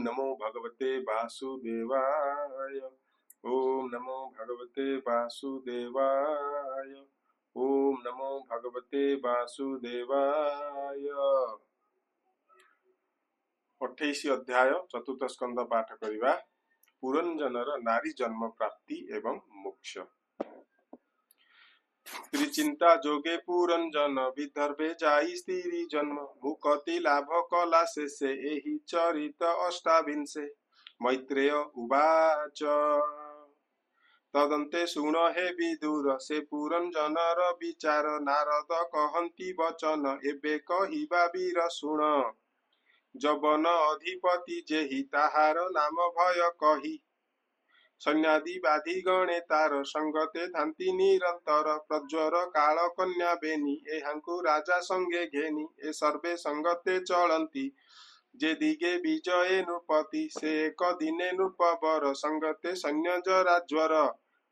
नमो भगवते वासुदेवाय। ओम नमो भगवते वासुदेवाय। ओम नमो भगवते वासुदेवाय। 28 अध्याय चतुर्थ स्कंद पाठ करिवा। पुरंजनर नारी जन्म प्राप्ति एवं मोक्ष। स्त्री चिंता जोगे पुरंजन विदर्भे जाई स्त्री जन्म। मुक्ति लाभ कला शेषे एहि चरित अष्टाविंशे। मैत्रेय उवाच तदन्ते शुण हे विदुर से पुरंजनर विचार। नारद कहन्ति वचन एबे कहिबा वीर शुण। जवन अधिपति जेहि ताहार नाम भय कही। सैन्यादि बाधी गणे तार संगते थांति निरंतर। प्रज्वर काल कन्या बेनी एहांकु राजा संगे घेनी। ए सर्वे संगते चलंती जे दिगे विजये नृपति। से एक दिने नृपवर संगते सैन्य जराज्वर।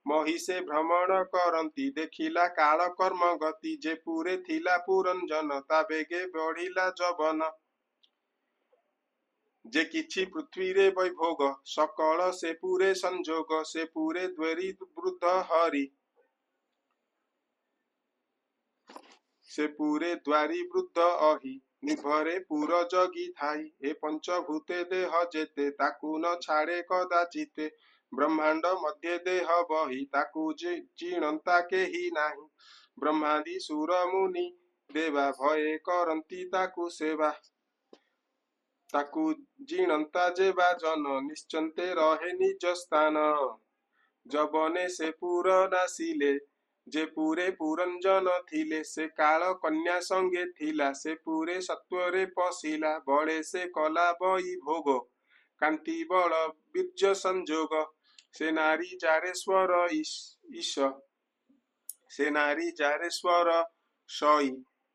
महिषे भ्रमण करंती देखिला काल कर्म गति। जे पुरे थिला पुरंजन ता बेगे बढ़िला जवन। जे किछि पृथ्वी रे वैभोग सकल से पूरे संजोग। से पूरे द्वेरी वृद्ध हरि से पूरे द्वारी वृद्ध अहि। निभरे पुर जगी थाई ए पंचभूते देह जेते। ताकू न छाड़े कदाचिते ब्रह्मांड मध्य देह बही। ताकू चिणंता केहि नाही ब्रह्मादि सुर मुनि देवा। भये करंती ताकू सेवा। ताकू जीणंता जेवा जन निश्चंते रहे निज स्थान। जबने से पूर नासिले जे पूरे पुरंजन थिले। से काल कन्या संगे थिला से पूरे सत्वरे पशिला। बड़े से कला बई भोग कांति बल बीर्ज संजोग। से नारी जारेश्वर ईश से नारी जारेश्वर सई।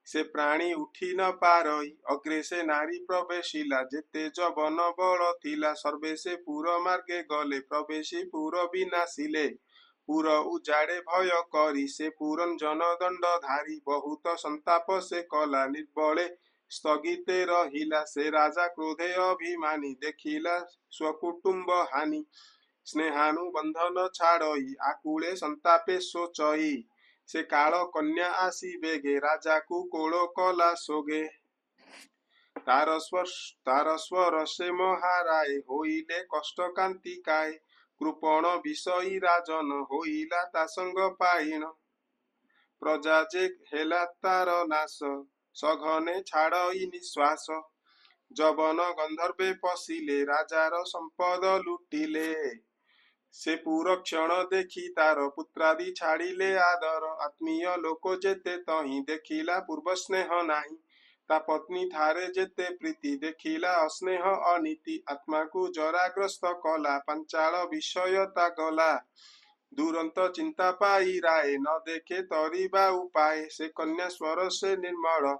से प्राणी उठी न पारई अग्रे से नारी प्रवेशिला। जेते जवन बल थिला सर्वे से पूर मार्गे गले। प्रवेशी पूर विनाशिले पूर उजाड़े भय करी। से पुरंजन दंडधारी बहुत संताप से कला। निर्बले स्थगिते रहिला से राजा क्रोधे अभिमानी। देखिला स्वकुटुंब हानि स्नेहानुबंधन छाड़ई। आकुले संतापे सोचई से काल कन्या आसी बेगे। राजा को कोलो कला सोगे तार स्वर से महाराय। होइले कष्ट कांति काय कृपण विषयी राजन। होइला ता संग पाइन प्रजा जे हेला तार नाश। सघने छाड़ई निश्वास जवन गंधर्वे पशिले। राजार संपद लुटिले से पूर क्षण देखी तार। पुत्रादि छाड़िले आदर आत्मीय लोक जेते तही। देखिला पूर्व स्नेह नाही ता पत्नी थारे जेते प्रीति। देखिला अस्नेह अनीति आत्मा को जराग्रस्त कला। पंचाल विषय ता गला दुरंत चिंता पाई राय। न देखे तरिबा उपाय से कन्या स्वर से निर्मल।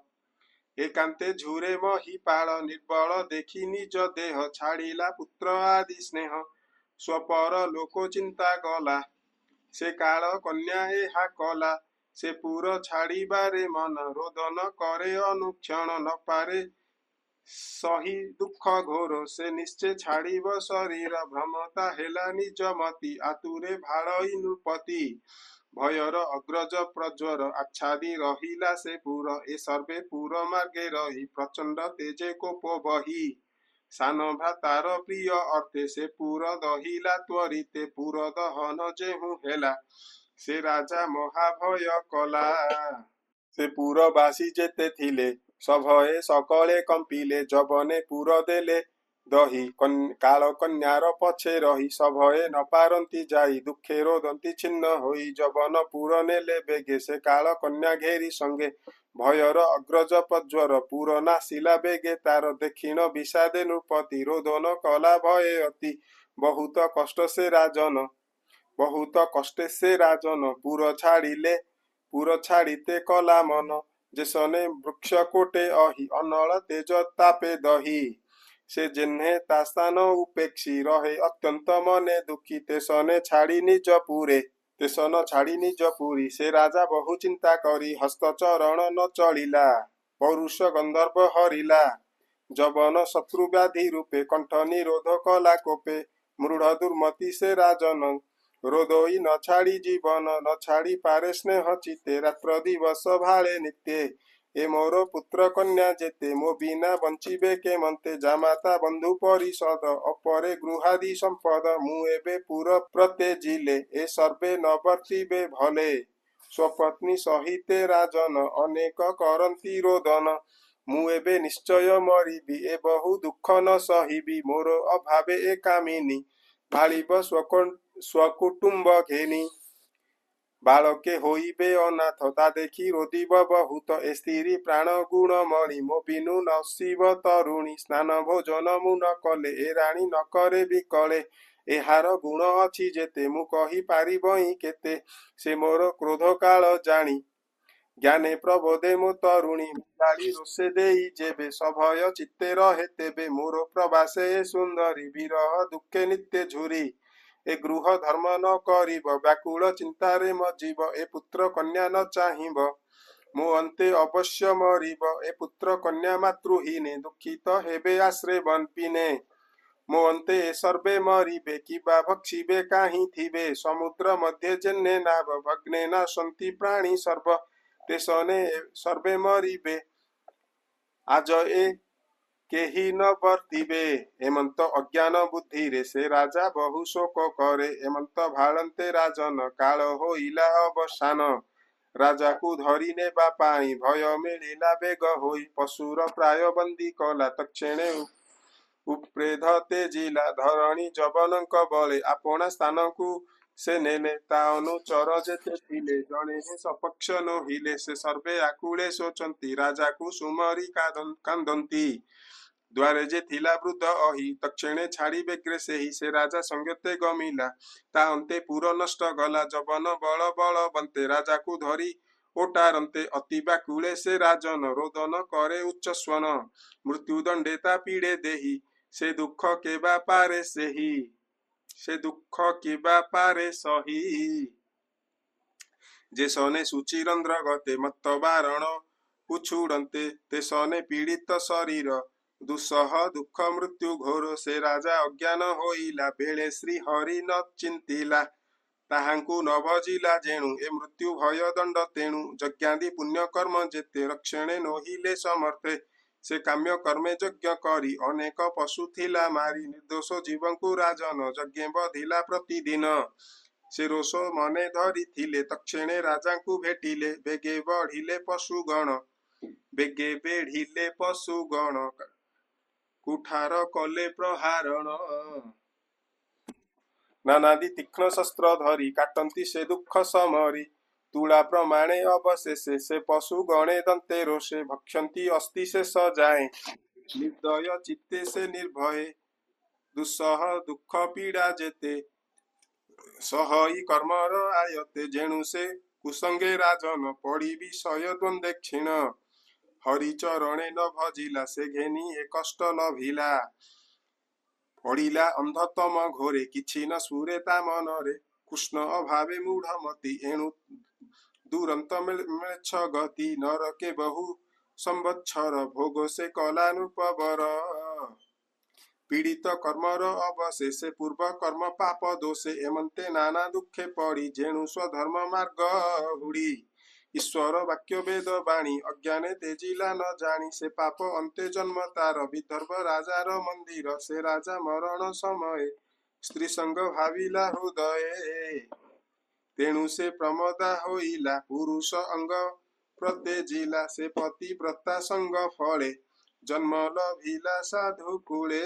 एकांते झुरे महिपाल निर्बल देखी निज देह। छाड़िला पुत्र आदि स्नेह स्वपर लोक चिंता गला। से काल कन्या एहा कला से पूर छाड़िबारे मन। रोदन करे अनुक्षण न पारे सही दुख घोर। से निश्चय छाड़िब शरीर भ्रमता हेला निज मति। आतुरे भाड़ई नृपति भयर अग्रज प्रज्वर। आच्छादी रहिला से पूर ए सर्वे पूर मार्गे रही। प्रचंड तेजे कोप बही सानभा तार प्रिय अर्थे। से पूर दहिला त्वरिते पूर दहन जेहु हेला। से राजा महाभय कला। से पूरबासी जेते थिले सभये सकले कंपिले। जबने पूर देले दही काल कन्यार पछे रही। सभये न पारंती जाई दुखे रोदंती छिन्न होई। जबन पूर नेले बेगे से काल कन्या घेरी संगे। भयर अग्रज प्रज्वर पूर नासिला बेगे तार। देखिन विषादे नृपति रोदन कला भये अति। बहुत कष्ट से राजन पूर छाड़िते कला मन। जेसने वृक्ष कोटे अहि अनल तेज तापे दही। से जिन्हे तास्तान उपेक्षी रहे अत्यंत मने दुखी। तेसने छाड़ी निज पुरी। से राजा बहु चिंता करी हस्त चरण न चलिला। पौरुष गंधर्व हरिला जबन शत्रु व्याधि रूपे कंठ निरोध कला कोपे मृढ़ दुर्मति से राजन रोदोई न छाड़ी जीवन न छाड़ी पारे स्नेह चिते रात्र दिवस भाले नित्ये ए मोर पुत्र कन्या जेते मो बिना बंचिबे के मंते जामाता बंधु परिषद अपरे गृहादि संपद मु एबे पुर प्रत्यजिले ए सर्वे न वर्तिबे भले स्वपत्नी सहिते राजन अनेक करंती रोदन मु एबे निश्चय मरिबी ए बहु दुख न सहिबी मोर अभावे ए कामिनी भाଳିବ स्वकुटुंब घेनी बालके होइबे अनाथ ता देखी रोदिब बहुत ए स्त्री प्राण गुण मणि मो बिनु नसीब तरुणी स्नान भोजन मु न कले ए राणी न करे बिकले एहार गुण अछि जेते मु कहि पारिबई केते से मोर क्रोध काल जानी ज्ञाने प्रबोधे मो तरुणी गाड़ी रोषे देई जेबे सभय चित्ते रहे तेबे मोर प्रवासे सुंदरी विरह दुखे नित्य झुरी ए गृह धर्म न करिब व्याकुल चिंतारे मजीव ए पुत्र कन्या न चाहिब मो अंते अवश्य मरिब ए पुत्र कन्या मातृहीने दुखित हेबे आश्रे बनपिने मो अंते ए सर्वे मरिबे किबा भक्षिबे काहि थिबे समुद्र मध्य जेन्ने नाव भग्ने न सन्ति प्राणी सर्व तेसने सर्वे मरिबे आज ए केही न वर्तिबे एमंत अज्ञान बुद्धि रे से राजा बहु शोक करे एमंत भालंते राजन काल होइला अवसान राजा को धरी नेबा पाई भय मिलिला बेग होई पशुर प्राय बंदी कला तक्षणे उप्रेध तेजिला धरणी जबनक बले आपणा स्थान को से नेले ता अनुचर जेते थिले जणे हे सपक्ष नहिले से सर्वे आकुले सोचंती राजा को सुमरी कांदंती द्वारे जे थिला वृद्ध अहि तक्षणे छाड़ी बेग्रे से राजा संगते गमिला ता अंते पुर नष्ट गला जबन बल बल बंते राजा को धरी ओटारंते अति व्याकुले से राजन रोदन करे उच्च स्वन मृत्युदंडेता पीड़े देही से दुख केबा पारे सेही से दुख केबा पारे सही जे सने सुचिरंद्र गते मत्त बारण उछुड़ंते ते सने पीड़ित शरीर दुस्सह दुख मृत्यु घोर से राजा अज्ञान होइला बेले श्री हरि न चिंतिला ताहांकु न भजिला जेणु ए मृत्यु भय दंड तेणु यज्ञादि पुण्य कर्म जेते रक्षणे नहिले समर्थे से काम्य कर्मे यज्ञ करी अनेक पशु थिला मारी निर्दोष जीवन को राजन यज्ञ बधिला प्रतिदिन से रोष मने धरी थिले तक्षणे राजा को भेटिले बेगे बढ़िले पशुगण बेगे बेढ़िले पशुगण कुठार कले प्रहारण नानादि तीक्ष्ण शस्त्र धरी काटंती से दुख समरी तुला प्रमाणे अवशेषे से पशु गणे दंते रोषे भक्षंती अस्ति से सजाए निर्दय चित्ते से निर्भय दुस्सह दुख पीड़ा जेते सहई कर्मर आयते जेणु से कुसंगे राजन पड़ी विषय द्वंद्वे क्षीण हरिचरणे न भजिला से घेनी ए कष्ट लभिला पड़िला अंधतम घोरे किछि न सुरेता मनरे कृष्ण अभावे मूढ़मति एणु दुरंत म्लेच्छ गति नरके बहु संवत्सर भोग से कलानुपवर पीड़ित कर्मर अवशेषे पूर्व कर्म पाप दोषे एमंते नाना दुखे पड़ी जेणु स्वधर्म मार्ग हुड़ी ईश्वर वाक्य वेद वाणी अज्ञाने तेजिला न जानी से पाप अंते जन्म तार विदर्भ राजार मंदिर से राजा मरण समय स्त्री संग भाविला हृदय तेणु से प्रमदा होइला पुरुष अंग प्रत्यजिला से पति व्रता संग फले जन्म लभिला साधु कुले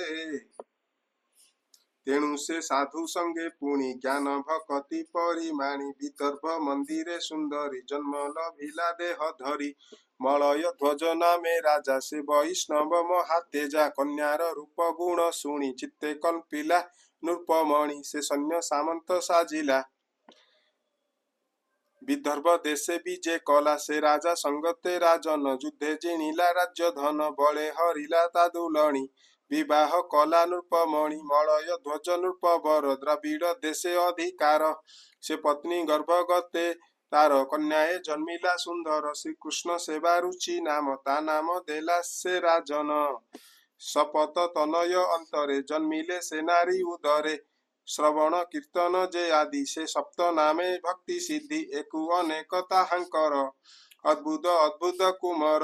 तेणु से साधु संगे पुणी ज्ञान भक्ति परिमाणी विदर्भ मंदिरे सुंदरी जन्म लभिला देह धरी मलय ध्वज नामे राजा से वैष्णव महातेजा कन्यार रूप गुण शुणी चित्ते कल्पिला नृपमणि से सैन्य सामंत साजिला विदर्भ देशे विजय कला से राजा संगते राजन युद्धे जिणिला राज्य धन बले हरिला तादुलणी विवाह कला नृपमणि मलय ध्वज नृपवर द्रविड़ देशे अधिकार से पत्नी गर्भगते तार कन्याए जन्मिला सुंदर श्री कृष्ण सेवा रुचि नाम ता नाम देला से राजन शपथ तनय अंतरे जन्मिले से नारी उदरे श्रवण कीर्तन जे आदि से सप्त नामे भक्ति सिद्धि एकु अनेक ताहांकर अद्भुत अद्भुत कुमार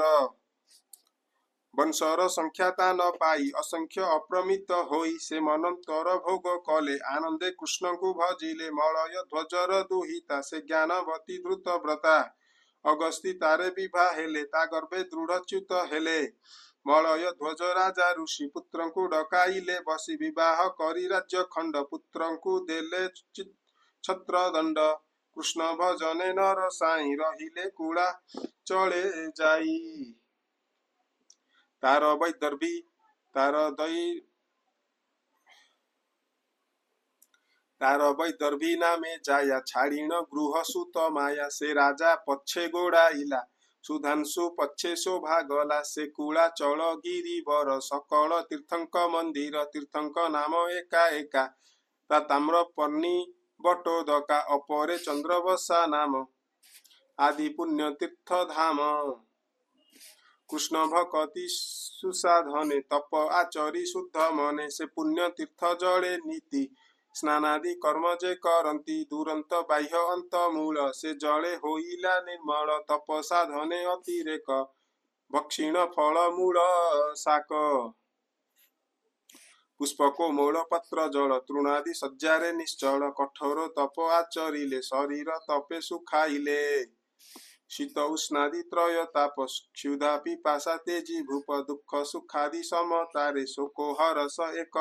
वंशर संख्याता न पाई असंख्य अप्रमित होई से मनंतर भोग कले आनंदे कृष्ण को भजिले मलय ध्वजर दुहिता से ज्ञानवती द्रुत व्रता अगस्ती तारे विवाह हेले ता गर्भे दृढ़च्युत हेले मलय ध्वज राजा ऋषि पुत्र को डकाइले बसी विवाह करी राज्य खंड पुत्र को देले छत्र दंड कृष्ण भजने नर साई रहिले कुड़ा चले जाई तार वैदर्भी तार वैदर्भी नामे जाया छाड़ीण गृह सुत माया से राजा पछे गोड़ाइला सुधांशु पछे शोभा गला से कुला चल गिरी बर सकल तीर्थंक मंदिर तीर्थंक नाम एका एका ता ताम्र पर्णी बटोदका अपरे चंद्रवसा नाम आदि पुण्य तीर्थ धाम कृष्ण भक्ति सुसाधने तप आचरी शुद्ध मने से पुण्य तीर्थ जड़े नीति स्नानादि कर्म जे करती दुरंत बाह्य अंत मूल से जड़े होइला निर्मल तप साधने अतिरेक भक्षिण फल मूल शाक पुष्पको मूल पत्र जल तृणादि सज्जारे निश्चल कठोर तप आचरिले शरीर तपे सुखाइले शीत उष्णादि त्रय ताप क्षुधा पिपासा तेजी भूप दुख सुखादि समतारे शोको हरस एक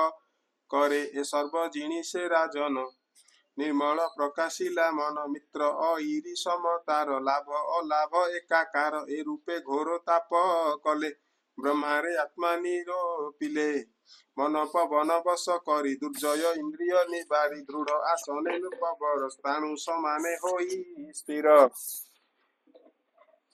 करे ए सर्व जिनिसे राजन निर्मल प्रकाशिला मन मित्र अईरी समतार लाभ अलाभ एकाकार ए रूपे घोर ताप कले ब्रह्मारे आत्मा निरोपिले मन पवन बस करी दुर्जय इंद्रिय निबारी दृढ़ आसने नृपवर स्थाणु समाने होई स्थिर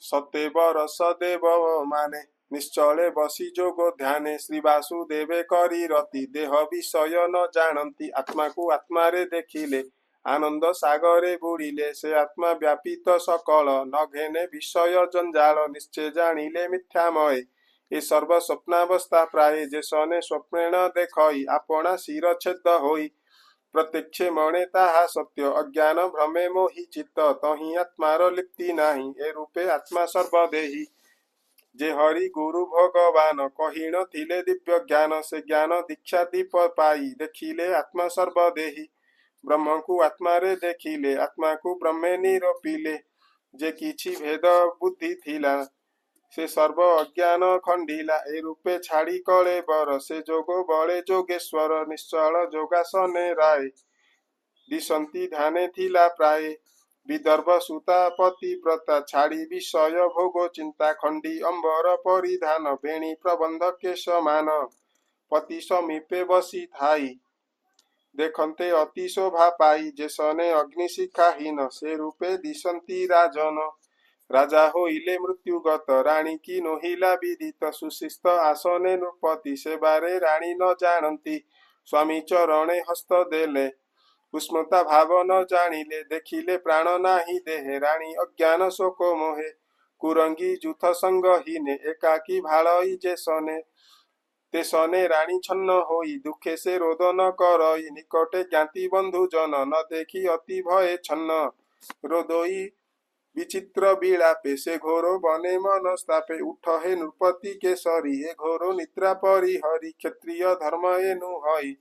सतेवर सदेव माने निश्चले बसी जोग ध्याने श्री वासुदेवे करी रति देह विषय न जानती आत्मा को आत्मारे देखिले आनंद सागरे बुड़िले से आत्मा व्यापित सकल न घेने विषय जंजाल निश्चय जानिले मिथ्यामय ए सर्व स्वप्नावस्था प्राय जेसने स्वप्नेण देखई आपना शिर छेद होई प्रत्यक्ष मणे ताहा सत्य अज्ञान भ्रमे मोहि चित्त तहि आत्मार लिप्ति नाही ए रूपे आत्मा सर्वदेही जे हरि गुरु भगवान कहीण थिले दिव्य ज्ञान से ज्ञान दीक्षा दीप पाई देखिले आत्मा सर्वदेही ब्रह्म को आत्मारे देखिले आत्मा को ब्रह्मे निरोपिले जे किछि भेद बुद्धि थिला से सर्व अज्ञान खंडिला ए रूपे छाड़ी कले बर से जोगो बले जोगेश्वर निश्चल जोगासने राय दिशंती ध्याने थिला प्राय विदर्भ सुता पतिव्रता छाड़ी विषय भोगो चिंता खंडी अंबर परिधान बेणी प्रबंध के समान पति समीपे बसी थाई देखन्ते अति शोभा पाई जेसने अग्निशिखाहीन से रूपे दिशंती राजन राजा होइले मृत्युगत रानी की नोहिला विदित सुशिस्त आसने नृपति से बारे रानी न जानती स्वामी चरणे हस्त देले उष्मता भाव न जानिले देखिले प्राण नाही देहे रानी अज्ञान शोको मोहे कुरंगी जुथ संगहीने एकाकी भालई जेसने तेसने रानी छन्न होई दुखे से रोदन करई निकटे ज्ञाति बंधु जन न देखी अति भये छन्न रोदई विचित्र बिलापे से घोरो बने मनस्तापे उठ हे नृपति केसरी ए घोरो निद्रा परिहरि क्षत्रिय धर्म एनु हई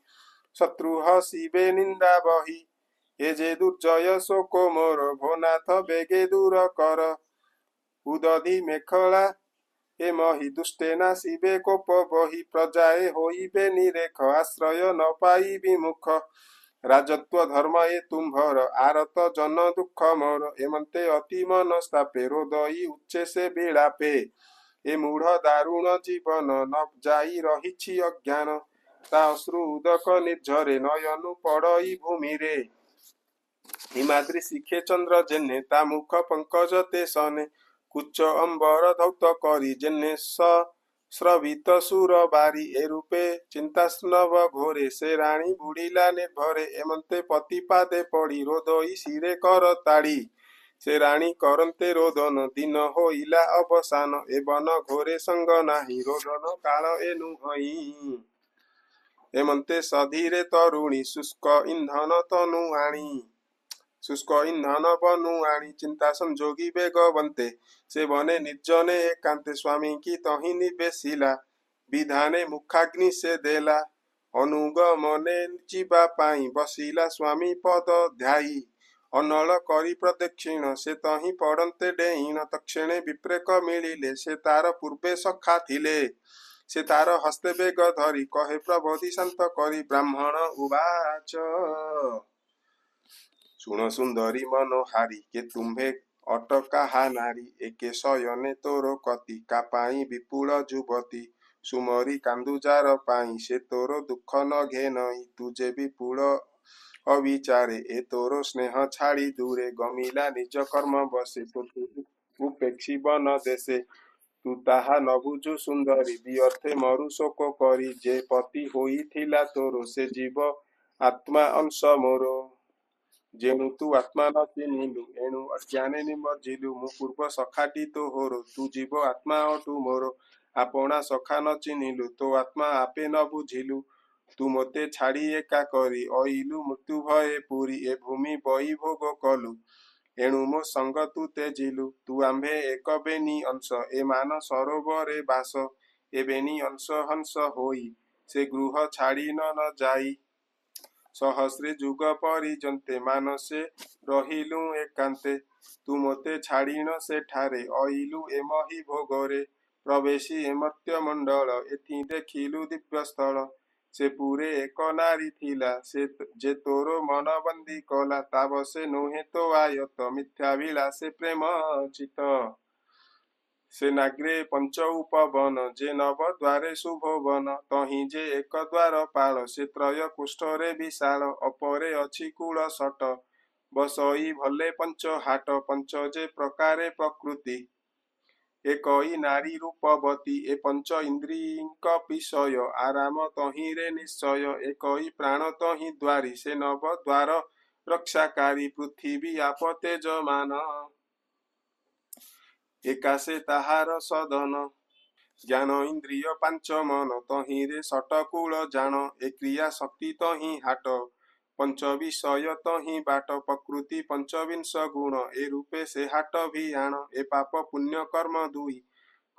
शत्रु हसिबे निंदा बही ए जे दुर्जय शोको मोर भोनाथ बेगे दूर कर उदधि मेखला ए मही दुष्टे नासिबे कोप बही प्रजाए होइबे निरेख आश्रय न पाई विमुख राजत्व धर्म ए तुम्भर आरत जन दुख मोर एमंते अति मनस्तापे रोदई उच्चे से बिलापे ए मूढ़ दारुण जीवन न जाई रहिछि अज्ञान ता अश्रु उदक निर्झरे नयनु पड़ई भूमि रे हिमाद्री शिखे चंद्र जेने ता मुख पंकज ते सने कुच्च अंबर धौत करी जेने स्रवित सुर बारी ए रूपे चिंतास्नव घोरे से रानी बुड़िला निर्भरे एमंते पति पादे पड़ी रोदई शिरे कर ताड़ी ସେ ରାଣୀ କରନ୍ତେ ରୋଦନ ଦିନ ହୋଇଲା ଅବସାନ ଏ ବନ ଘୋରେ ସଙ୍ଗ ନାହିଁ ରୋଦନ କାଳ ଏ ନୁହଇଁ ଏମନ୍ତେ ସଧୀରେ ତରୁଣୀ ଶୁଷ୍କ ଇନ୍ଧନ ତନୁ ଆଣି शुष्क इंधन बनु आणी चिंता संजोगी बेगवंते से बने निर्जने एकांते स्वामी की तही निवेशिला विधाने मुखाग्नि से देला अनुगमने जीवा पाई बसिला स्वामी पद ध्यायी अनल करी प्रदक्षिण से तही पड़न्ते डेईन तक्षणे विप्रेक मिलिले से तार पूर्वे सखा थिले से तार हस्ते बेग धरी कहे प्रबोधि शांत करी ब्राह्मण उवाच सुण सुंदरी मनोहारी के तुम्भे अटका नारी एके शयने तोर कति कापाई विपुल जुवती सुमरी कांदुजार पाई से तोर दुख न घेनई तुझे विपुल अविचारे ए तोर स्नेह छाड़ी दूरे गमिला निज कर्म बसे तो उपेक्षी बन देशे तू ताहा न बुझु सुंदरी व्यर्थे मरु शोक करी जे पति होई थिला तोर से जीव आत्मा अंश मोर जेणु तू आत्मा न चिन्हिलु एणु अज्ञाने निमज्जिलु मु पूर्व सखाटी तोहर तू जीव आत्मा अटु मोर आपणा सखा न चिन्हिलु तो आत्मा आपे न बुझिलु तू मते छाड़ी एका करी अइलु मृत्यु भये पुरी ए भूमि बई भोग कलु एणु मो संग तू तेजिलु तू आम्भे एक बेनी अंश ए मान सरोवरे बास ए बेनी अंश हंस होई से गृह छाड़ी न जाई सहस्रे जुग परिजन्ते मानसे रहिलु एकांते तू मते छाड़ीन सेठारे अइलु एमहि भोगरे प्रवेशी एमर्त्य मंडल एथि देखिलु दिव्य स्थल से पूरे एक नारी थिला से जे तोरो मन बंदी कला ताबसे नोहे तो आयत मिथ्याभिलाषे प्रेम चित से नाग्रे पंच उपवन जे नव द्वारे शुभवन तही जे एक द्वार पाल से त्रय कुष्ठरे विशाल अपरे अछि कूल सट बसई भले पंच हाट पंच जे प्रकारे प्रकृति एकई नारी रूपवती ए पंच इंद्रियक विषय आराम तही रे निश्चय एकई प्राण तही द्वारी से नव द्वार रक्षाकारी पृथ्वी आप तेजमान एकासे ताहार सदन ज्ञान इंद्रिय पांच मन तही रे सटकूल जान ए क्रिया शक्ति तही हाट पंच विषय तही बाट प्रकृति पंचविंश गुण ए रूपे से हाट भियाण ए पाप पुण्य कर्म दुई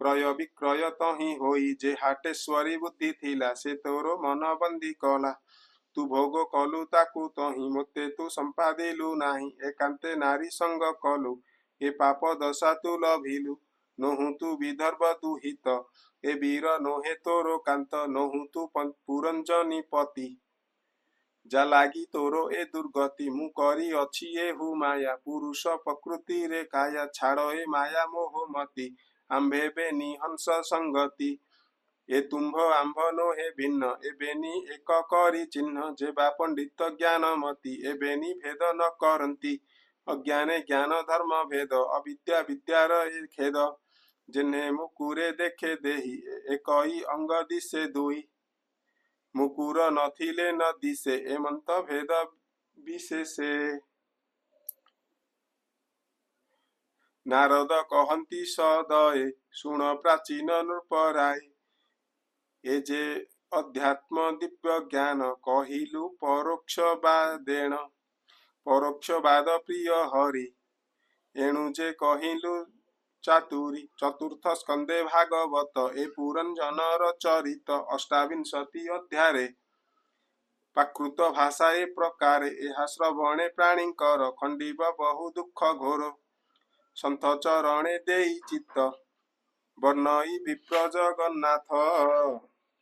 क्रय विक्रय तही होई जे हाटेश्वरी बुद्धि थिला से तोरो मन बंदी कला तू भोग कलु ताकू तही मते तू संपादिलु नाही एकांते नारी संग कलु ए पाप दशा तू लभिलु नोहु तू विदर्भ दुहित ए वीर नोहे तोरो कांत नोहु तू पुरंजनी पति जा लागी तोरो ए दुर्गति मु करी अछि ए हु माया पुरुष प्रकृति रे काया छाड़ ए माया मोह मति आम्भे बेनी हंस संगति ए तुम्भ आम्भ नोहे भिन्न ए बेनी एक करी चिन्ह जे बा पंडित ज्ञान मति ए बेनी भेद न करंती अज्ञाने ज्ञान धर्म भेद अविद्या विद्यार ए खेद जिन्हे मुकुरे देखे देही एकई अंग दिसे दुई मुकुर नथिले न दिसे एमंत भेद विशेषे नारद कहंती सदये सुण प्राचीन नृपराय ए जे अध्यात्म दिव्य ज्ञान कहिलु परोक्षवादेन परोक्षवाद प्रिय हरि एणु जे कहिलु चातुरी चतुर्थ स्कंदे भागवत ए पुरंजनर चरित अष्टाविंशति अध्याये प्राकृत भाषा ए प्रकार एहा श्रवणे प्राणीकर खंडिब बहु दुख घोर संत चरणे देई चित्त वर्णई विप्र जगन्नाथ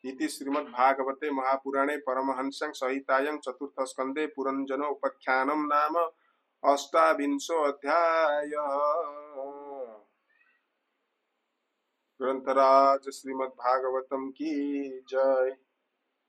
इति श्रीमद्भागवते महापुराणे परमहंस सहितायां चतुर्थ स्कंदे पुरंजन उपाख्यानं नाम अष्टाविंशो अध्याय। ग्रंथराज श्रीमद्भागवतम की जय।